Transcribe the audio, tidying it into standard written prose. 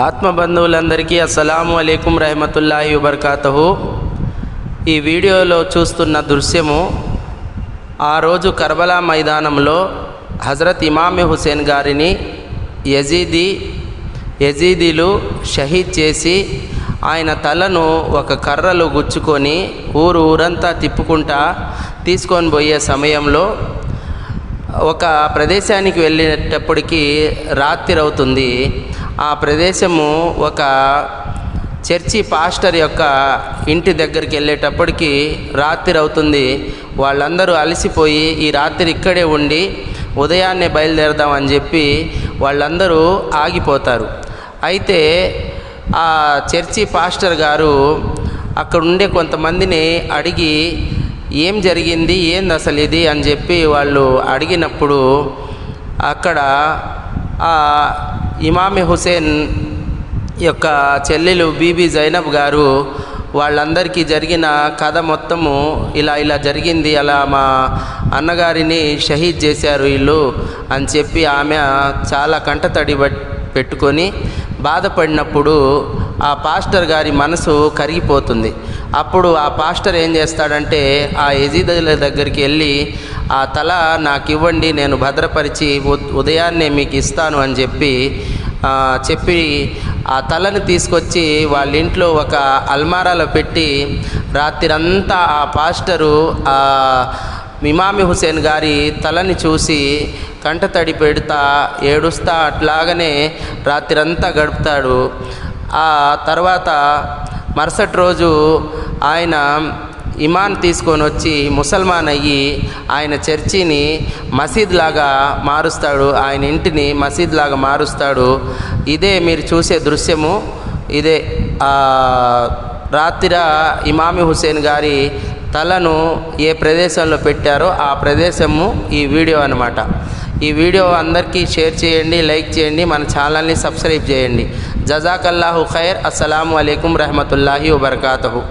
ఆత్మబంధువులందరికీ అస్సలాము అలైకుం రహమతుల్లాహి వబర్కాతుహు. ఈ వీడియోలో చూస్తున్న దృశ్యము ఆ రోజు కర్బలా మైదానంలో హజరత్ ఇమామ్ హుసేన్ గారిని యజీదీలు షహీద్ చేసి ఆయన తలను ఒక కర్రలో గుచ్చుకొని ఊరంతా తిప్పుకుంటా తీసుకొని పోయే సమయంలో ఒక ప్రదేశానికి వెళ్ళేటప్పటికి రాత్రి అవుతుంది. ఆ ప్రదేశము ఒక చర్చి పాస్టర్ యొక్క ఇంటి దగ్గరికి వెళ్ళేటప్పటికి రాత్రి అవుతుంది. వాళ్ళందరూ అలసిపోయి ఈ రాత్రి ఇక్కడే ఉండి ఉదయాన్నే బయలుదేరదామని చెప్పి వాళ్ళందరూ ఆగిపోతారు. అయితే ఆ చర్చి పాస్టర్ గారు అక్కడ ఉండే కొంతమందిని అడిగి ఏం జరిగింది, ఏంది అసలు ఇది అని చెప్పి వాళ్ళు అడిగినప్పుడు అక్కడ ఆ ఇమామ్ హుసేన్ యొక్క చెల్లెలు బీబీ జైనబ్ గారు వాళ్ళందరికీ జరిగిన కథ మొత్తము ఇలా జరిగింది, అలా మా అన్నగారిని షహీద్ చేశారు వీళ్ళు అని చెప్పి ఆమె చాలా కంటతడి పెట్టుకొని బాధపడినప్పుడు ఆ పాస్టర్ గారి మనసు కరిగిపోతుంది. అప్పుడు ఆ పాస్టర్ ఏం చేస్తాడంటే ఆ యజీదుల దగ్గరికి వెళ్ళి ఆ తల నాకు ఇవ్వండి, నేను భద్రపరిచి ఉదయాన్నే మీకు ఇస్తాను అని చెప్పి ఆ తలను తీసుకొచ్చి వాళ్ళ ఇంట్లో ఒక అల్మారాలో పెట్టి రాత్రంతా ఆ పాస్టరు ఆ ఇమామ్ హుసేన్ గారి తలని చూసి కంటతడి పెడతా ఏడుస్తా అట్లాగనే రాత్రంతా గడుపుతాడు. ఆ తర్వాత మరుసటి రోజు ఆయన ఇమాన్ తీసుకొని వచ్చి ముసల్మాన్ అయ్యి ఆయన చర్చిని మసీద్ లాగా మారుస్తాడు, ఆయన ఇంటిని మసీద్ లాగా మారుస్తాడు. ఇదే మీరు చూసే దృశ్యము. ఇదే రాత్రి ఇమామ్ హుసేన్ గారి తలను ఏ ప్రదేశంలో పెట్టారో ఆ ప్రదేశము ఈ వీడియో అన్నమాట. ఈ వీడియో అందరికీ షేర్ చేయండి, లైక్ చేయండి, మన ఛానల్ని సబ్స్క్రైబ్ చేయండి. జజాకల్లాహు ఖైర్. అస్సలాము అలైకుం రహమతుల్లాహి వబర్కాతుహు.